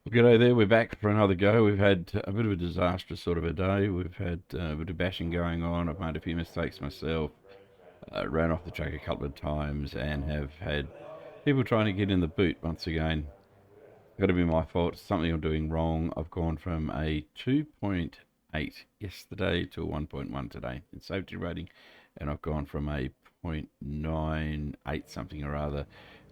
Well, g'day there. We're back for another go. We've had a bit of a disastrous sort of a day. We've had a bit of bashing going on. I've made a few mistakes myself. Ran off the track a couple of times and have had people trying to get in the boot once again. Got to be my fault. It's something I'm doing wrong. I've gone from a 2.8 yesterday to a 1.1 today in safety rating, and I've gone from a 0.98 something or other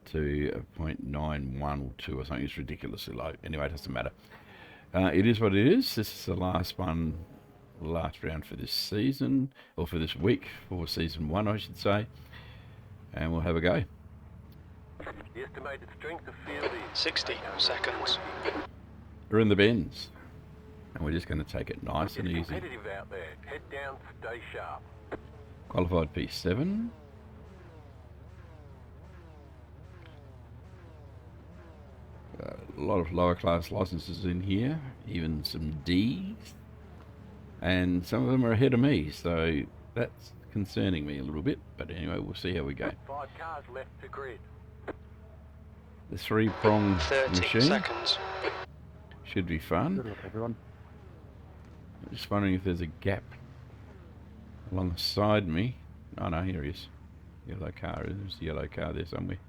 to a 0.91 or 2 or something. It's ridiculously low. Anyway, it doesn't matter. It is what it is. This is the last round for this season, or for this week, for season 1, I should say. And we'll have a go. The estimated strength of field is 60 seconds. We're in the Benz, and we're just going to take it nice and easy. competitive out there. Head down, stay sharp. Qualified P7. A lot of lower class licenses in here, even some D's, and some of them are ahead of me, so that's concerning me a little bit. But anyway, we'll see how we go. 5 cars left to grid. The 3-prong 30 machine seconds. should be fun. Good luck, everyone. I'm just wondering if there's a gap alongside me. Oh no, here he is. Yellow car. There's a yellow car there somewhere.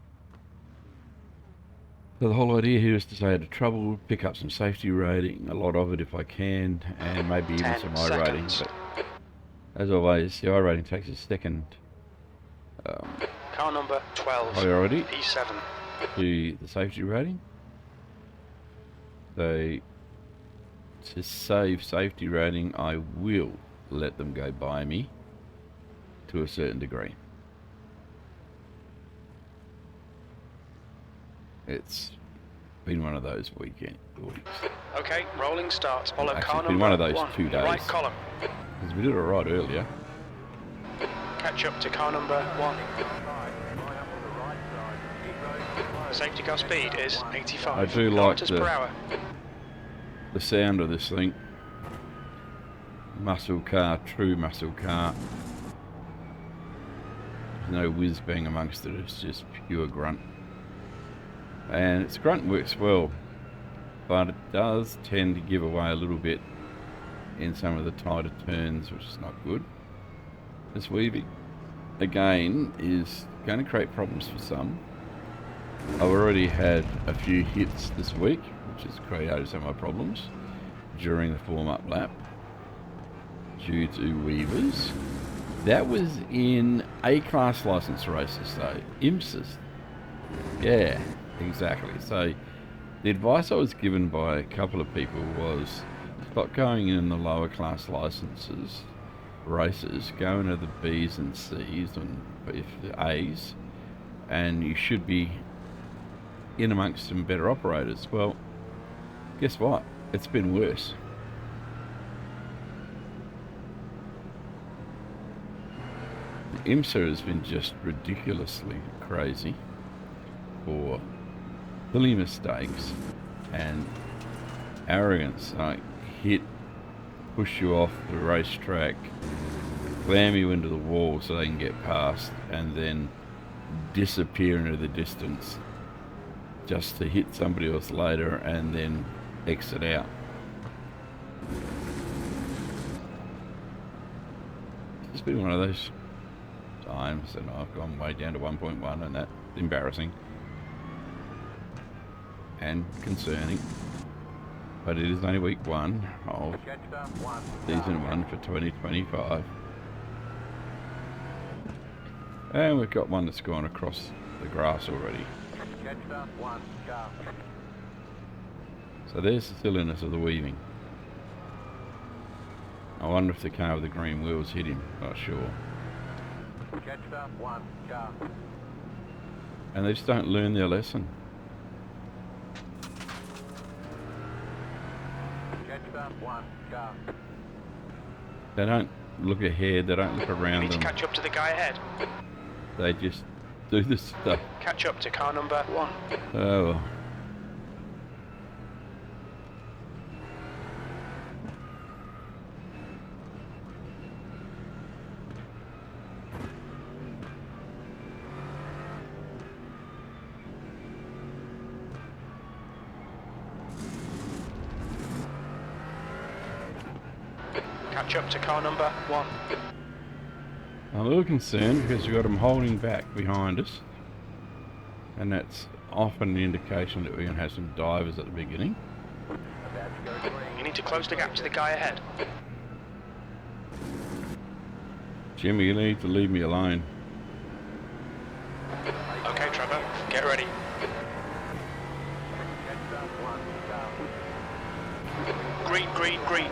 So the whole idea here is to say I had trouble, pick up some safety rating, a lot of it if I can, and maybe even 10 some iRating. seconds. But as always, the iRating takes a second Car number 12. priority P7. to the safety rating. So to save safety rating, I will let them go by me to a certain degree. It's been one of those weeks. Okay, rolling starts. Follow Actually, car it's been number one of those 1. 2 days. Right column. Because we did it right earlier. Catch up to car number 1. Safety car speed is 85 I do like kilometers per hour. the sound of this thing. Muscle car, true muscle car. There's no whiz bang amongst it, it's just pure grunt. And its grunt works well, but it does tend to give away a little bit in some of the tighter turns, which is not good. This weaving, again, is going to create problems for some. I've already had a few hits this week, which has created some of my problems during the form-up lap due to weavers. That was in A-class license races though, IMSAs. Yeah, exactly. So the advice I was given by a couple of people was stop going in the lower class licenses races, go into the B's and C's and if the A's, and you should be in amongst some better operators. Well, guess what? It's been worse. The IMSA has been just ridiculously crazy for silly mistakes and arrogance, like hit, push you off the racetrack, slam you into the wall so they can get past, and then disappear into the distance just to hit somebody else later and then exit out. It's been one of those times, and I've gone way down to 1.1, and that's embarrassing and concerning. But it is only week 1 of season 1 for 2025, and we've got one that's gone across the grass already. So there's the silliness of the weaving. I wonder if the car with the green wheels hit him. Not sure. And they just don't learn their lesson. They don't look ahead, they don't look You around need to them. catch up to the guy ahead. They just do this stuff. Catch up to car number 1. Oh well. Catch up to car number 1. I'm a little concerned because you've got them holding back behind us, and that's often an indication that we're going to have some divers at the beginning. About to go green. You need to close the gap to the guy ahead. Jimmy, you need to leave me alone. Okay, Trevor, get ready. Catch up one. Green, green, green.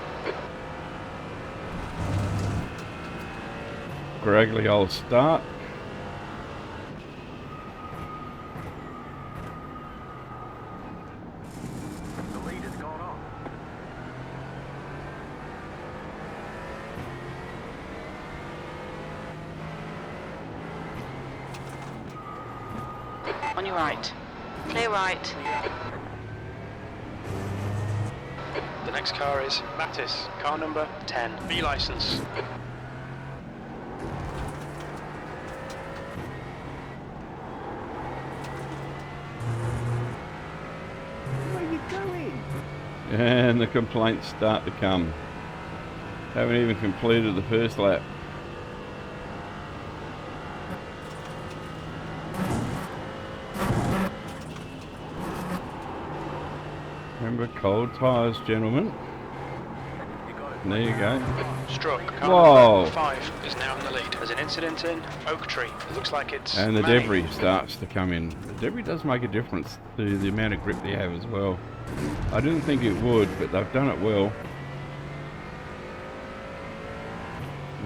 Graggly old start. The lead has gone off. On your right. Clear right. The next car is Mattis, car number 10. B license. And the complaints start to come. Haven't even completed the first lap. Remember, cold tyres, gentlemen. And there you go. Struck, car Whoa. number 5 is now in the lead. There's an incident in Oak Tree. It looks like it's And the Manny. debris starts to come in. The debris does make a difference to the amount of grip they have as well. I didn't think it would, but they've done it well.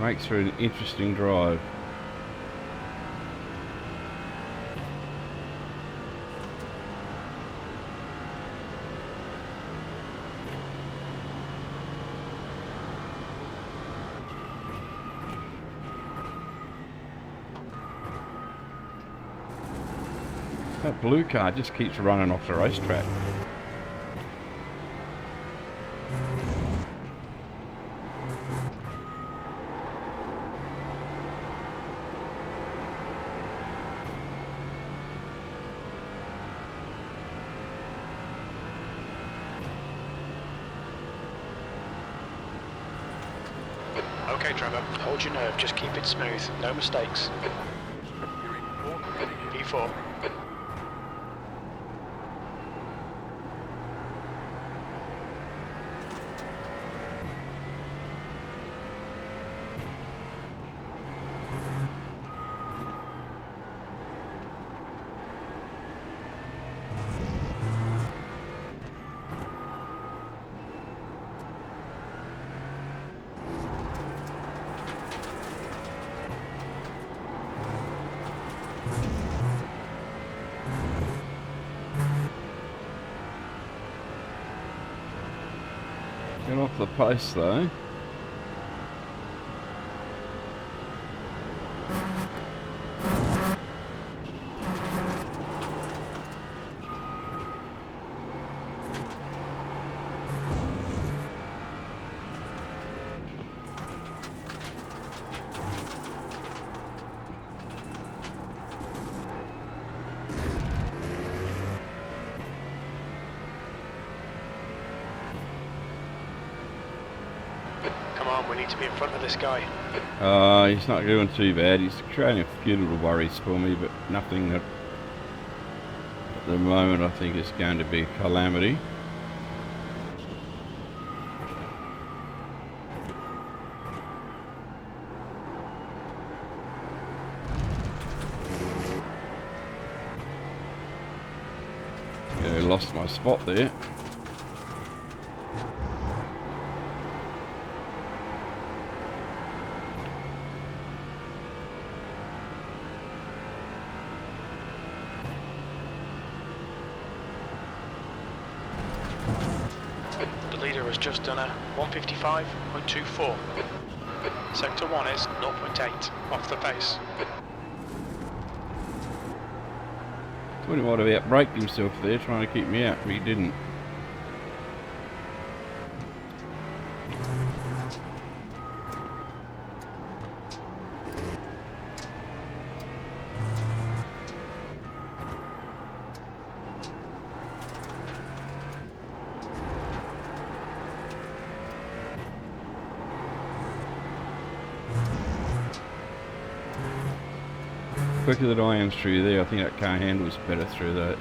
Makes for an interesting drive. That blue car just keeps running off the racetrack. Okay, Trevor, hold your nerve, just keep it smooth, no mistakes. You're in fourth position. P4. Get off the pace though. Come on, we need to be in front of this guy. He's not doing too bad. He's creating a few little worries for me, but nothing that at the moment I think is going to be a calamity. Yeah, lost my spot there. The leader has just done a 155.24. Sector 1 is 0.8 off the pace. Thought he might have outbraked himself there trying to keep me out, but he didn't. quicker than I am through there. I think that car handles better through the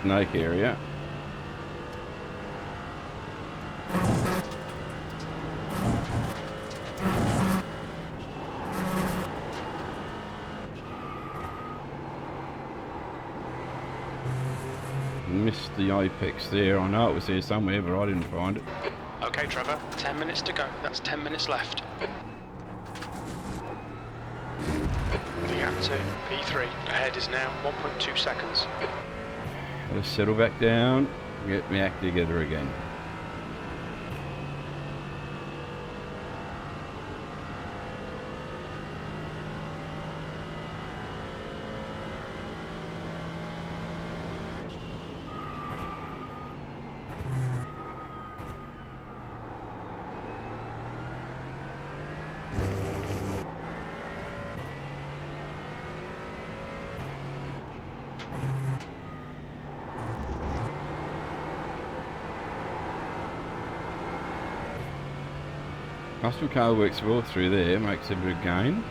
snake area. Missed the apex there. I know it was there somewhere, but I didn't find it. Okay, Trevor, 10 minutes to go. That's 10 minutes left. The gap to P3 ahead is now 1.2 seconds. Let's settle back down, get my act together again. Muscle car works well through there, makes a bit of gain.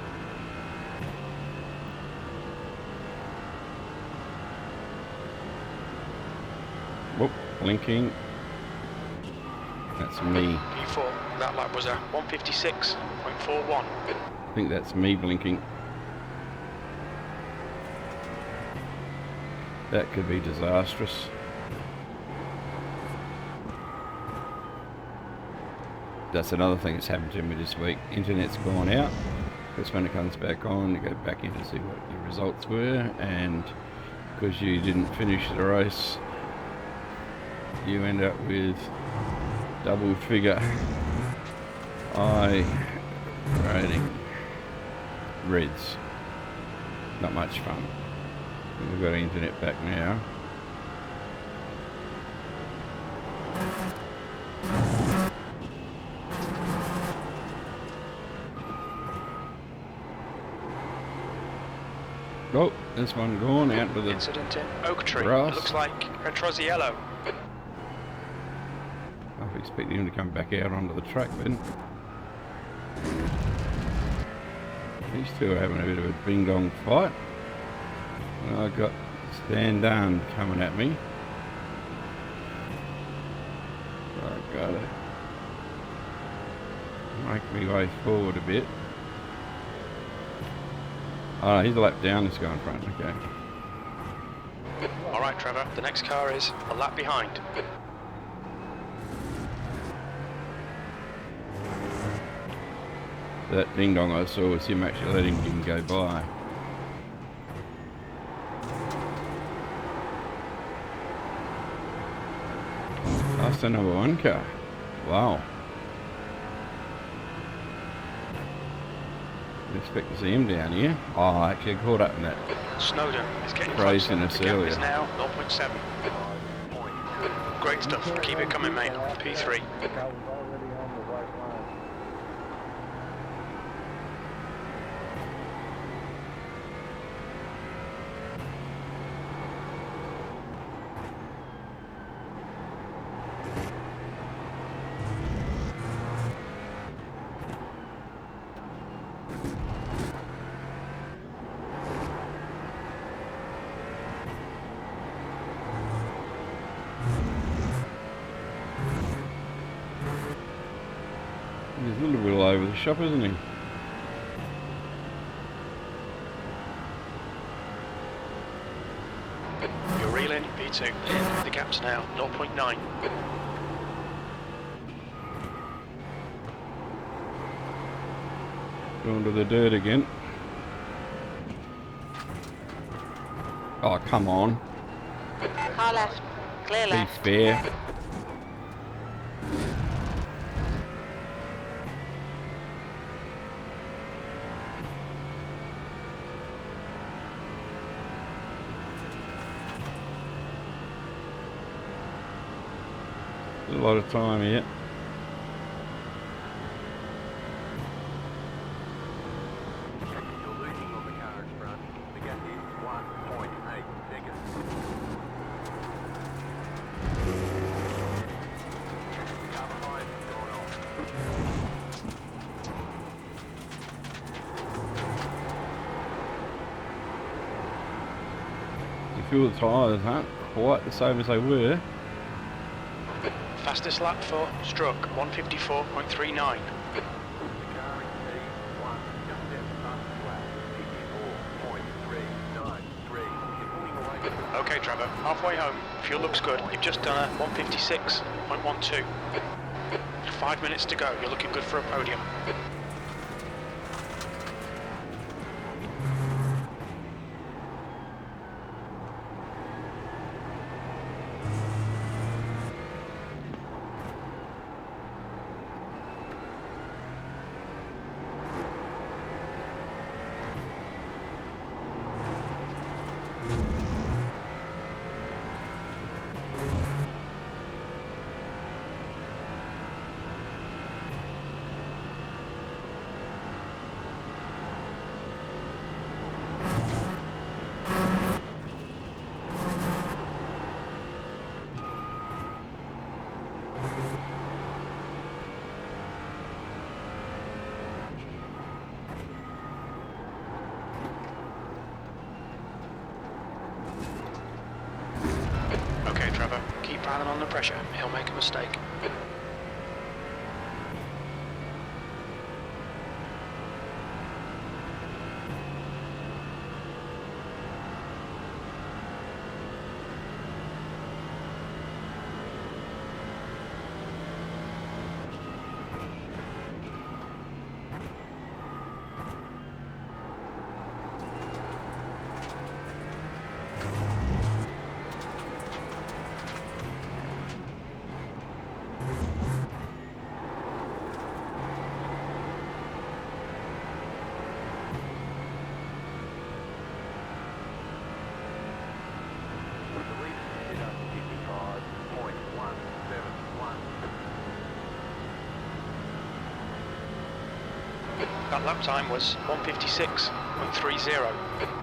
Whoop, blinking. That's me. P4, that lap was a 156.41. I think that's me blinking. That could be disastrous. That's another thing that's happened to me this week. Internet's gone out. Because when it comes back on, you go back in to see what your results were, and because you didn't finish the race, you end up with double figure iRating reds. Not much fun. We've got internet back now. Oh, this one gone out to the incident in Oak Tree. grass. It looks like Petrozziello. I was expecting him to come back out onto the track then. These two are having a bit of a bing-dong fight. And I got Stand Down coming at me. I gotta make me way forward a bit. Oh, he's a lap down, this guy in front, okay. Alright, Trevor, the next car is a lap behind. That ding dong I saw was him actually letting him go by. That's the number one car. Wow. Didn't expect to see him down here. Oh, actually I caught up in that. Snowden is getting Craziness closer. The gap earlier. is now 0.7. Great stuff. Keep it coming, mate. P3. He's a little bit all over the shop, isn't he? You're reeling, P2. The gap's now 0.9. Going to the dirt again. Oh, come on. Car left. Clear Be left. fair. A lot of time here. You're losing on the car in front. The gap is 1.8 seconds. Car behind has gone off. sure the tyres aren't quite the same as they were. Fastest lap for Struck, 154.39. The car in P1 just out the fastest lap, 54.393. You're pulling away from the Okay, Trevor, halfway home. Fuel looks good. You've just done a 156.12. 5 minutes to go. You're looking good for a podium. Okay, Trevor, keep piling on the pressure. He'll make a mistake. That lap time was 156.30.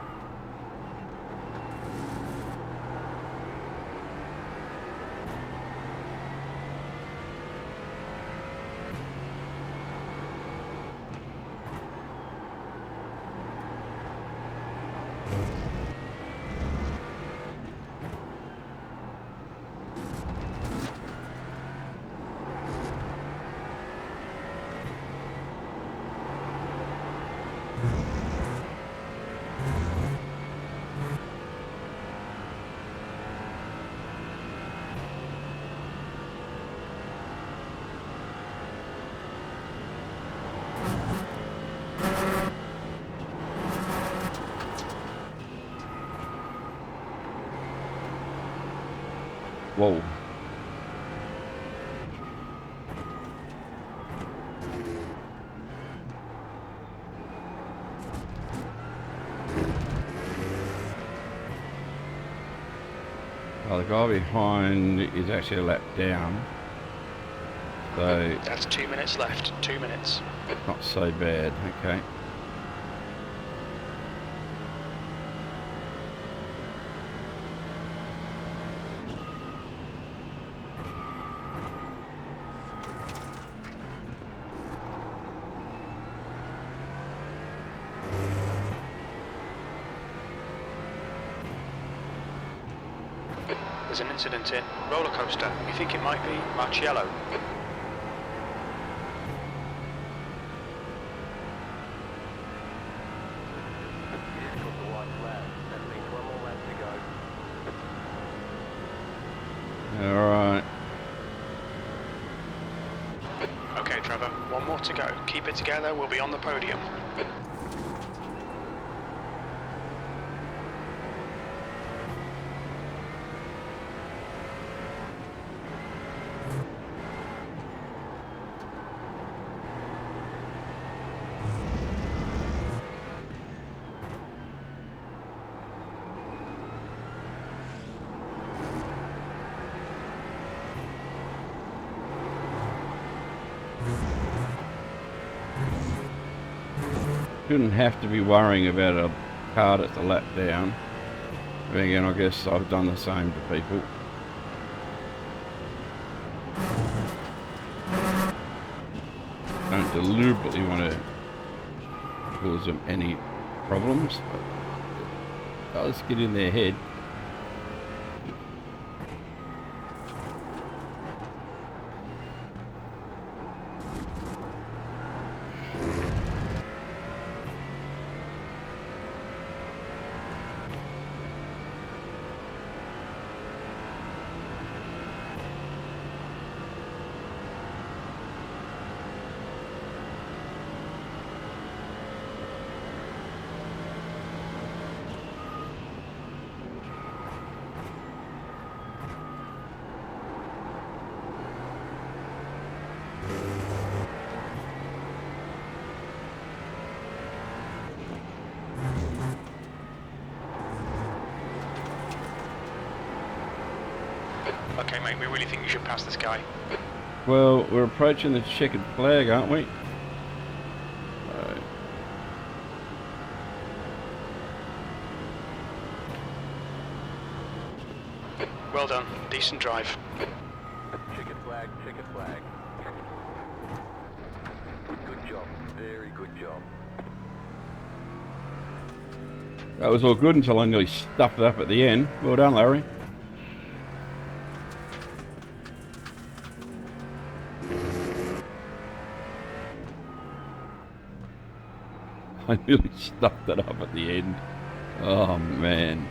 Whoa. Well, the guy behind is actually a lap down, so That's 2 minutes left. 2 minutes. not so bad. Okay. There's an incident in roller coaster. We think it might be Marciello. He's got the white flag. That means one more lap to go. All right. Okay, Trevor, one more to go. Keep it together. We'll be on the podium. Shouldn't have to be worrying about a car that's a lap down. But again, I guess I've done the same to people. Don't deliberately want to cause them any problems, but it does get in their head. mate. We really think you should pass this guy. Well, we're approaching the checkered flag, aren't we? Well done. Decent drive. Checkered flag, checkered flag. Good job, very good job. That was all good until I nearly stuffed it up at the end. Well done, Larry. I nearly stuffed it up at the end. Oh, man.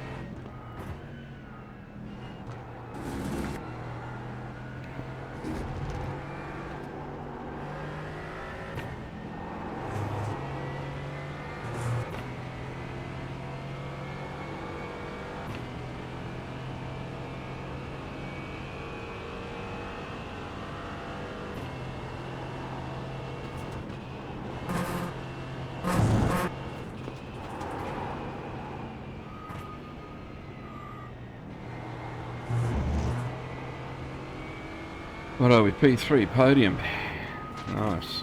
What are we? P3 podium. Nice.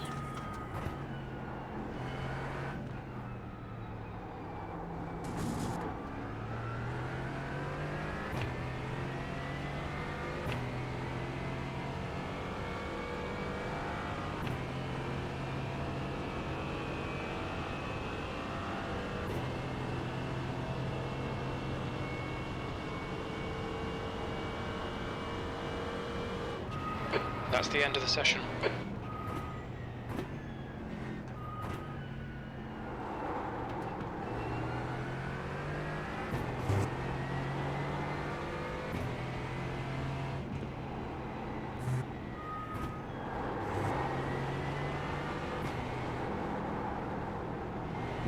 That's the end of the session.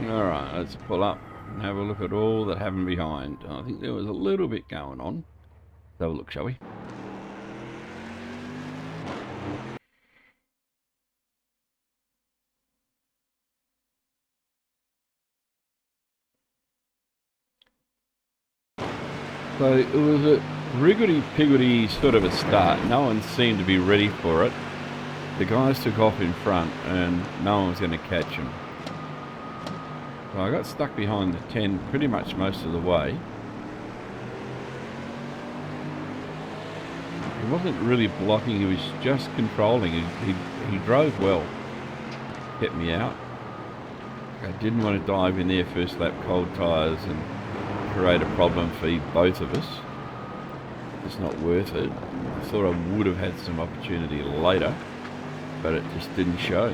Alright, let's pull up and have a look at all that happened behind. I think there was a little bit going on. Let's have a look, shall we? So it was a riggedy-piggedy sort of a start. No one seemed to be ready for it. The guys took off in front and no one was going to catch them. So I got stuck behind the 10 pretty much most of the way. He wasn't really blocking, he was just controlling. He drove well. Kept me out. I didn't want to dive in there first lap cold tyres and create a problem for both of us. It's not worth it. I thought I would have had some opportunity later, but it just didn't show.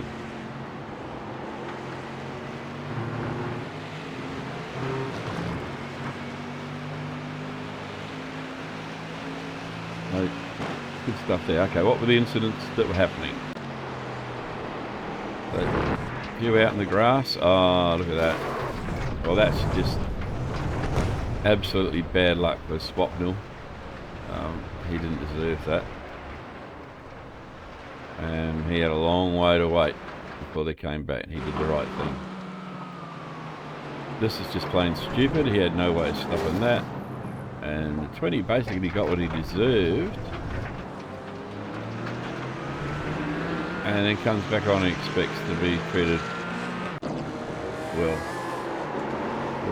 No, good stuff there. Okay, what were the incidents that were happening? So, you out in the grass. Oh, look at that. Well, that's just absolutely bad luck for Swapnil. He didn't deserve that. And he had a long way to wait before they came back. He did the right thing. This is just plain stupid. He had no way of stopping that. And the 20 basically got what he deserved. And then comes back on and expects to be treated well.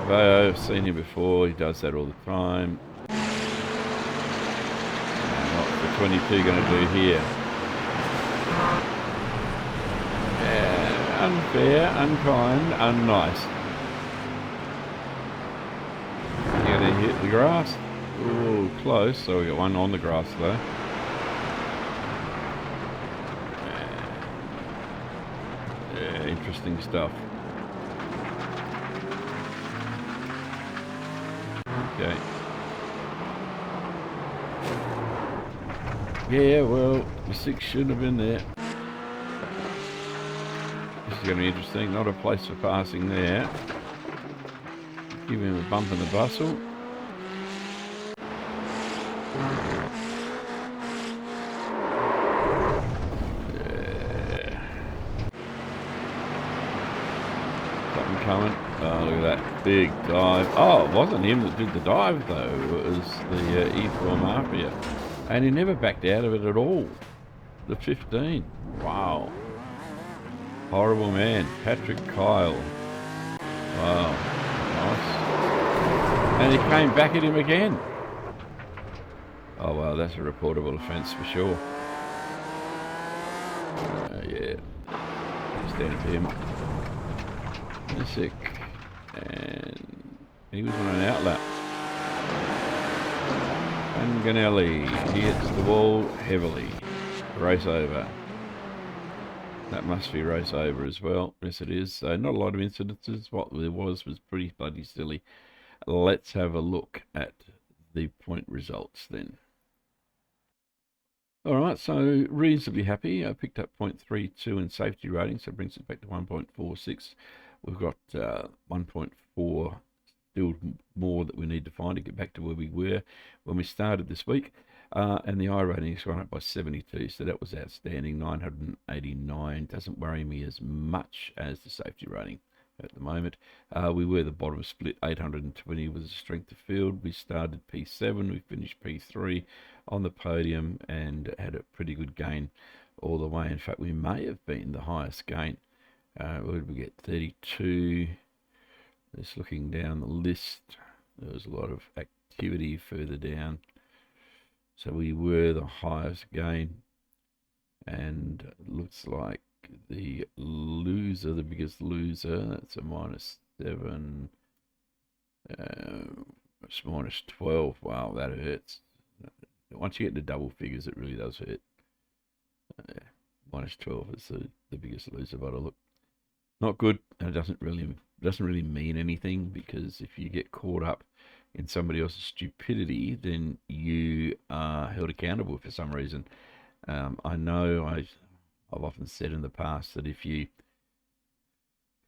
I've seen him before, he does that all the time. What's the 22 going to do here? Yeah, unfair, unkind, unnice. You going to hit the grass? Oh, close, so we got one on the grass though. Yeah, interesting stuff. Okay. Yeah, well, the 6 shouldn't have been there. This is going to be interesting. Not a place for passing there. Give him a bump in the bustle. Yeah. Something coming. Oh, look at that big dive. Oh, it wasn't him that did the dive though. It was the E4 Mafia. And he never backed out of it at all. The 15. Wow. Horrible man. Patrick Kyle. Wow. Nice. And he came back at him again. Oh, wow, that's a reportable offence for sure. Yeah. Stand for him. Sick. And he was on an outlap. And Ganelli, he hits the wall heavily. Race over. That must be race over as well. Yes, it is. So not a lot of incidences. What there was pretty bloody silly. Let's have a look at the point results then. All right, so reasonably happy. I picked up 0.32 in safety rating, so it brings it back to 1.46. We've got 1.4 still more that we need to find to get back to where we were when we started this week. And the iRating has gone up by 72, so that was outstanding. 989 doesn't worry me as much as the safety rating at the moment. We were the bottom split. 820 was the strength of field. We started P7, we finished P3 on the podium and had a pretty good gain all the way. In fact, we may have been the highest gain. Where did we get? 32. Just looking down the list, there was a lot of activity further down. So we were the highest gain, and it looks like the loser, the biggest loser, that's a -7. It's -12. Wow, that hurts. Once you get to double figures, it really does hurt. -12 is the biggest loser by the look. Not good, and it doesn't really mean anything, because if you get caught up in somebody else's stupidity, then you are held accountable for some reason. I know I've often said in the past that if you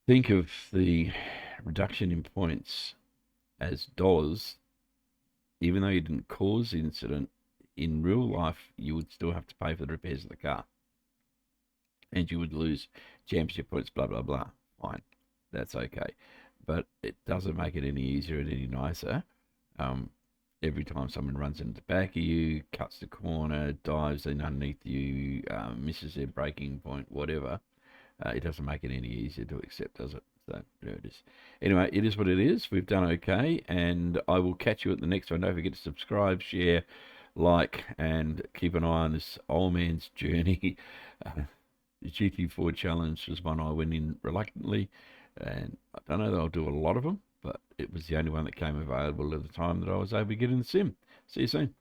think of the reduction in points as dollars, even though you didn't cause the incident, in real life you would still have to pay for the repairs of the car, and you would lose championship points, blah blah blah. Fine, that's okay, but it doesn't make it any easier and any nicer. Every time someone runs into the back of you, cuts the corner, dives in underneath you, misses their braking point, whatever, it doesn't make it any easier to accept, does it? So there it is. Anyway, it is what it is. We've done okay, and I will catch you at the next one. Don't forget to subscribe, share, like, and keep an eye on this old man's journey. The GT4 challenge was one I went in reluctantly, and I don't know that I'll do a lot of them, but it was the only one that came available at the time that I was able to get in the sim. See you soon.